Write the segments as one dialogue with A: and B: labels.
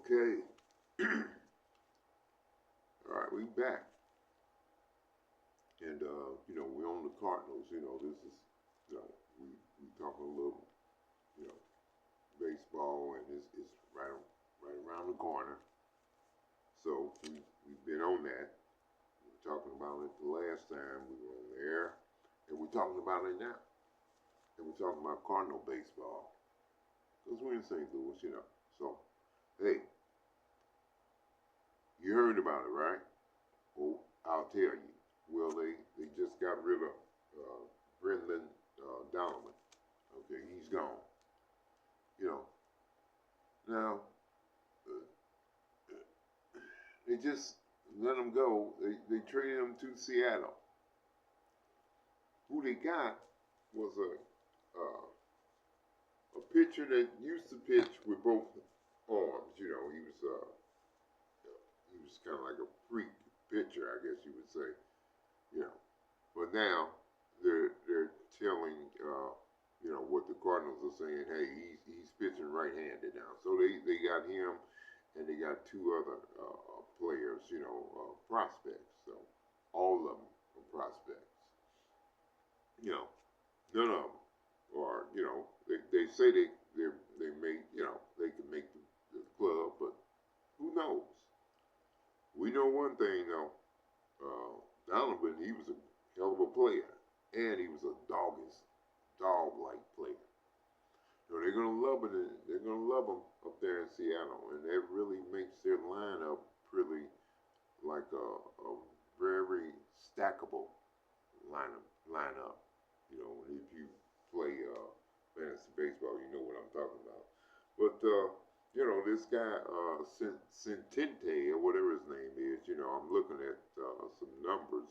A: Okay. All right, we back. And, we're on the Cardinals. This is, we talking a little, you know, baseball, and it's right around the corner. So we've been on that. We were talking about it the last time we were on the air, and we're talking about it now. And we're talking about Cardinal baseball. Because we're in St. Louis, So, hey, you heard about it, right? Well, I'll tell you. Well, they just got rid of Brendan Donovan. Okay, he's gone. Now, they just let him go. They traded him to Seattle. Who they got was a pitcher that used to pitch with both arms. He was kind of like a freak pitcher, I guess you would say. But now they're telling what the Cardinals are saying. Hey, he's pitching right-handed now. So they got him, and they got two other players, prospects. So all of them are prospects. None of them are. They say they make they can make the club, but who knows? We know one thing though. Donovan, he was a hell of a player, and he was a dog-like player. They're gonna love it. They're gonna love him up there in Seattle, and that really makes their lineup pretty like a very stackable lineup. If you play fantasy baseball, you know what I'm talking about. But this guy Centente or whatever his name is. I'm looking at some numbers.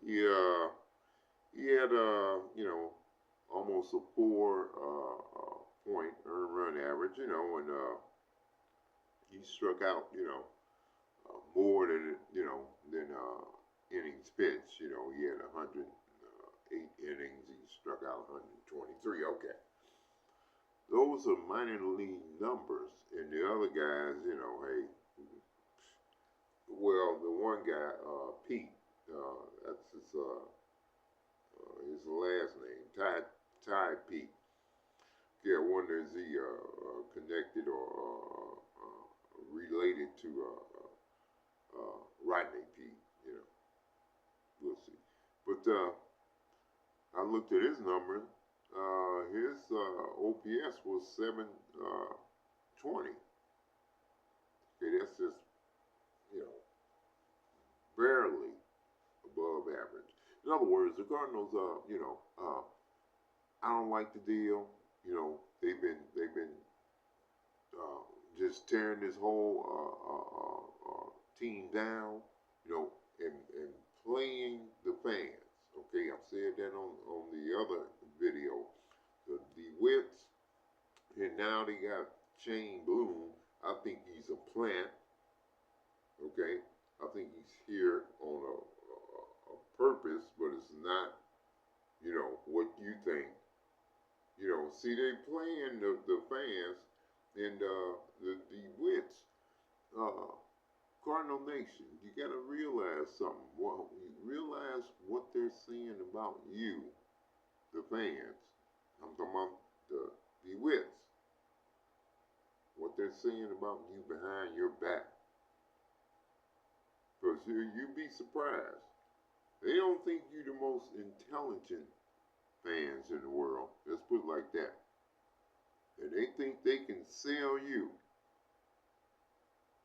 A: He had almost a 4 point earned run average. And he struck out more than innings pitched. He had 108 innings. He struck out 123. Okay. Those are minor league numbers. And the other guys, hey, well, the one guy, Pete, that's his last name, Ty Pete. Yeah, I wonder is he connected or related to Rodney Pete? We'll see. But I looked at his number. His OPS was 720. Okay, that's just barely above average. In other words, the Cardinals, I don't like the deal. They've been just tearing this whole team down. And playing the fans. Okay, I've said that on the other video. The DeWitts, and now they got Shane Bloom. I think he's a plant. Okay, I think he's here on a purpose, but it's not, what you think. See, they playing the fans and the DeWitts, Cardinal Nation. You got to realize something. Well, you realize what they're saying about you, the fans. I'm talking about the DeWitts. What they're saying about you behind your back. Because you'd be surprised. They don't think you're the most intelligent fans in the world. Let's put it like that. And they think they can sell you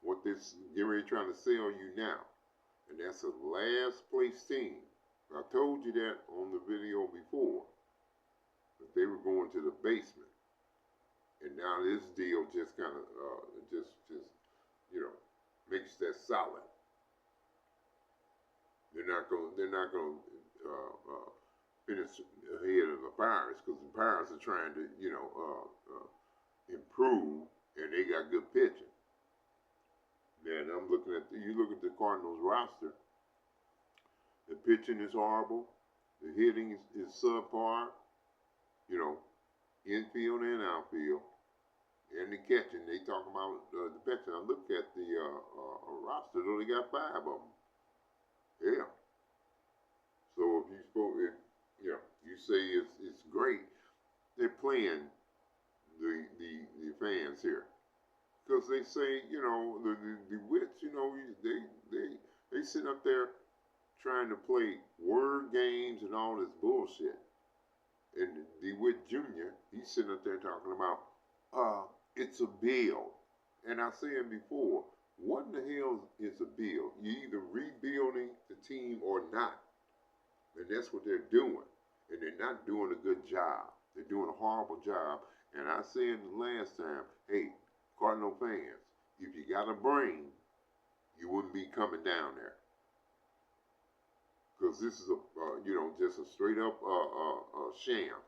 A: what they're really trying to sell you now. And that's a last place team. I told you that on the video before. That they were going to the basement. And now this deal just kind of makes that solid. They're not going to finish ahead of the Pirates, because the Pirates are trying to improve, and they got good pitching. And I'm looking at you look at the Cardinals roster. The pitching is horrible. The hitting is subpar. Infield and outfield. and the catching. They talk about the pitching. I looked at the roster, though, they got 5 of them. Yeah. So if you spoke it, you say it's great. They're playing the fans here because they say the wits, they sit up there trying to play word games and all this bullshit. And DeWitt Jr., he's sitting up there talking about it's a bill. And I said before, what in the hell is a bill? You're either rebuilding the team or not. And that's what they're doing. And they're not doing a good job. They're doing a horrible job. And I said the last time, hey, Cardinal fans, if you got a brain, you wouldn't be coming down there. Because this is just a straight up sham.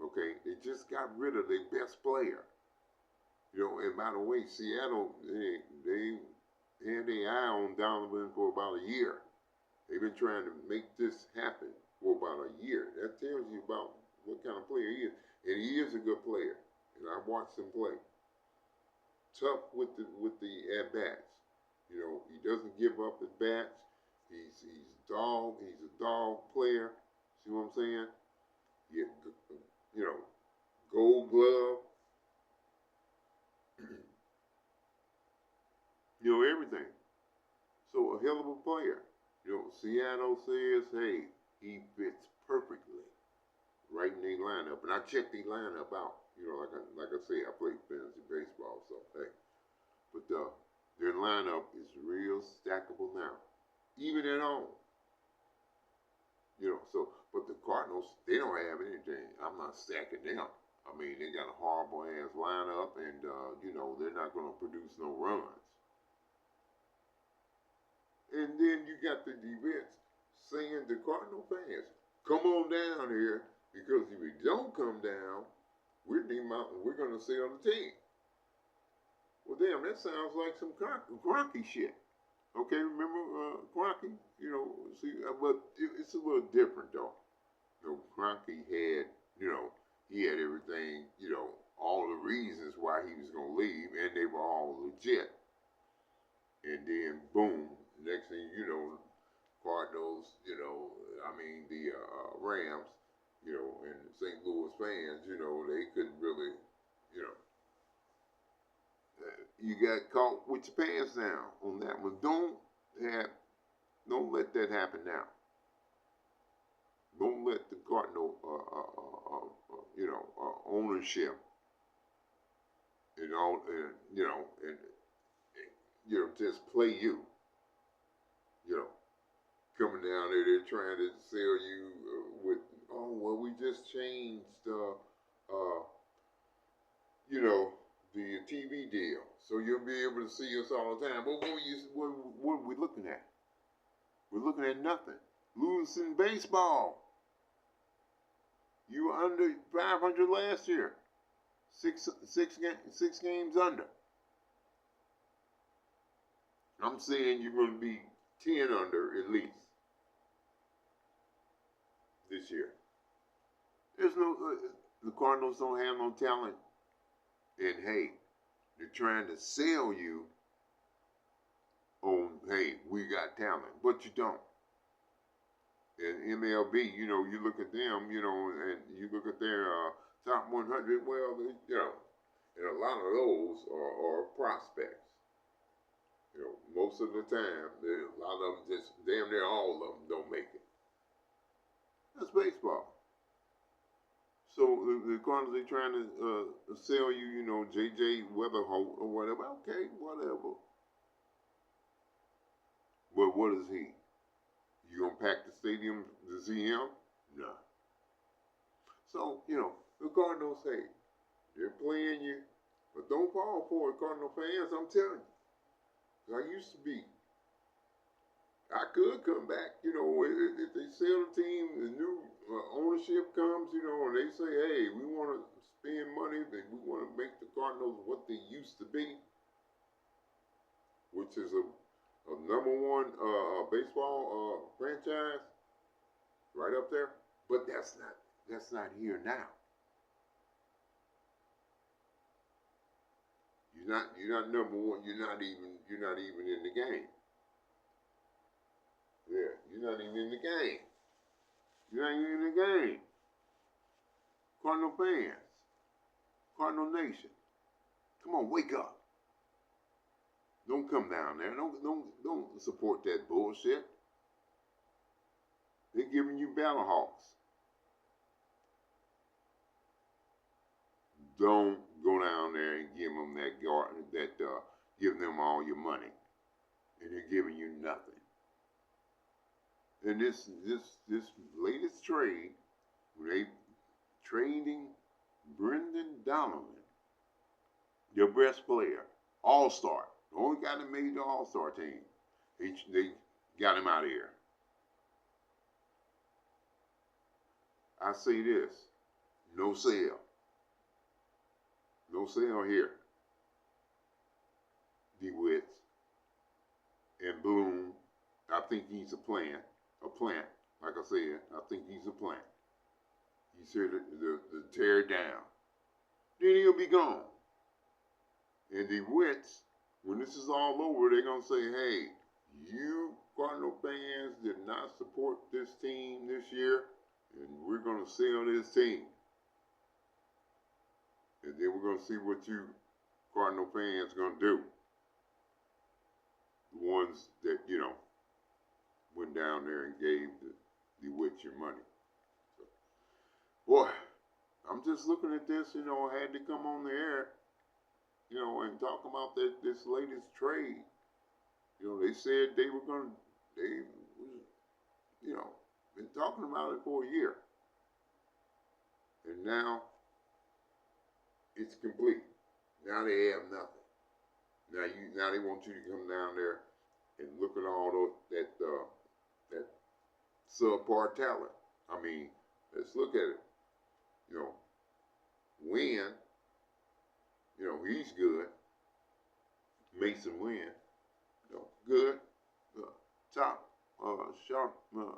A: Okay, they just got rid of their best player. And by the way, Seattle, they had their eye on Donovan for about a year. They've been trying to make this happen for about a year. That tells you about what kind of player he is. And he is a good player. And I've watched him play. Tough with the at-bats. He doesn't give up at bats. He's a dog. He's a dog player. See what I'm saying? Gold glove. Everything. So a hell of a player. Seattle says, hey, he fits perfectly right in their lineup. And I checked their lineup out. Like I say, I play fantasy baseball, so hey. But their lineup is real stackable now. Even at home. But the Cardinals, they don't have anything. I'm not stacking them. I mean, they got a horrible ass lineup, and they're not going to produce no runs. And then you got the defense saying to Cardinal fans, come on down here, because if you don't come down, we're going to sell the team. Well, damn, that sounds like some Kroenke shit. Okay, remember Kroenke? But it's a little different, though. Kroenke had, he had everything, all the reasons why he was going to leave, and they were all legit. And then, boom, next thing you know, Cardinals, the Rams, and St. Louis fans, they couldn't really, you got caught with your pants down on that one. Don't let that happen now. Don't let the Cardinal, ownership, just play you. Coming down there, they're trying to sell you we just changed, the TV deal, so you'll be able to see us all the time. But what are we looking at? We're looking at nothing. Losing baseball. You were under 500 last year. Six games under. I'm saying you're going to be 10 under at least this year. There's the Cardinals don't have no talent. And hey, they're trying to sell you on, hey, we got talent, but you don't. And MLB, you look at them, and you look at their top 100, well, and a lot of those are prospects. Most of the time, a lot of them just, damn near all of them don't make it. That's baseball. So the Cardinals, they trying to sell you, J.J. Weatherholt or whatever. Okay, whatever. But what is he? You gonna pack the stadium to see him? No. So, the Cardinals, hey, they're playing you. But don't fall for it, Cardinal fans, I'm telling you. I used to be. I could come back, if they sell the team, the new ownership comes, and they say, hey, we want to spend money, and we want to make the Cardinals what they used to be, which is a number one baseball franchise, right up there. But that's not here now. You're not number one. You're not even in the game. Yeah, you're not even in the game. You're not even in the game. Cardinal fans, Cardinal Nation, come on, wake up. Don't come down there. Don't support that bullshit. They're giving you battle hawks. Don't go down there and give them give them all your money, and they're giving you nothing. And this latest trade, they trading Brendan Donovan, their best player, All-Star, the only guy that made the All-Star team. They got him out of here. I say this, no sale. No sale here. DeWitt and Bloom, I think he's a plant. Like I said, I think he's a plant. He's here to tear it down. Then he'll be gone. And DeWitt, when this is all over, they're going to say, hey, you Cardinal fans did not support this team this year, and we're going to sell this team. And then we're going to see what you Cardinal fans going to do. The ones that, went down there and gave the witch your money. So, boy, I'm just looking at this, I had to come on the air, and talk about this latest trade. They said they were going to, been talking about it for a year. And now it's complete. Now they have nothing. Now they want you to come down there and look at all that subpar talent. I mean, let's look at it. Wynn, he's good. Mason Wynn, good. Top sharp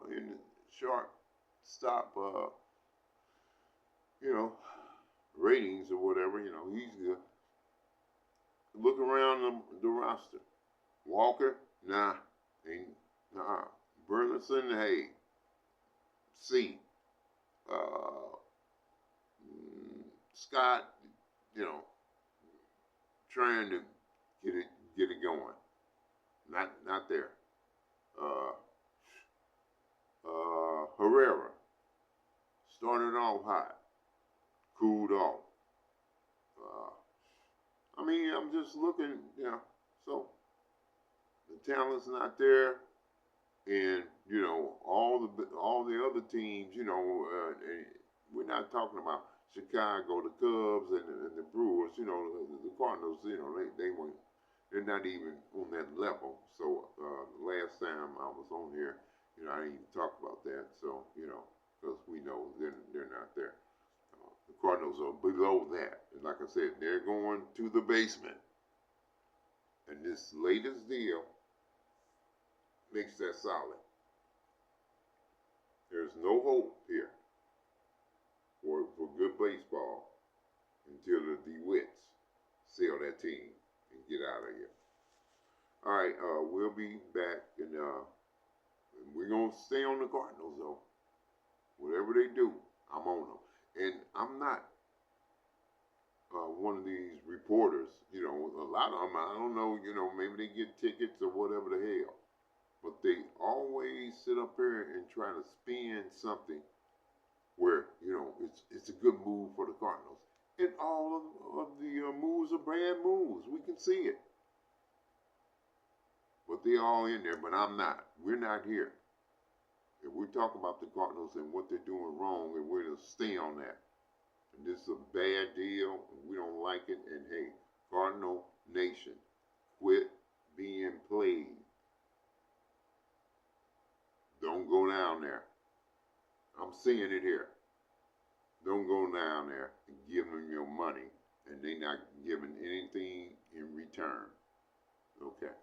A: in the sharp stop. Ratings or whatever. He's good. Look around the roster. Walker, nah. Burleson, hey. C. Scott, trying to get it going. Not there. Herrera started off hot, cooled off. I'm just looking, so the talent's not there, and all the other teams, we're not talking about Chicago, the Cubs, and the Brewers, the Cardinals, they're not even on that level. So last time I was on here, I didn't even talk about that. So because we know they're not there. The Cardinals are below that. And like I said, they're going to the basement. And this latest deal makes that solid. There's no hope here for good baseball until the DeWitts sell that team and get out of here. All right, we'll be back, and we're going to stay on the Cardinals, though. Whatever they do, I'm on them. And I'm not one of these reporters, a lot of them, I don't know, maybe they get tickets or whatever the hell. But they always sit up here and try to spin something where, it's a good move for the Cardinals. And all of the moves are bad moves. We can see it. But they're all in there, but I'm not. We're not here. If we talk about the Cardinals and what they're doing wrong, and we're going to stay on that. And this is a bad deal, and we don't like it. And hey, Cardinal Nation, quit being played. Don't go down there. I'm seeing it here. Don't go down there and give them your money, and they're not giving anything in return. Okay.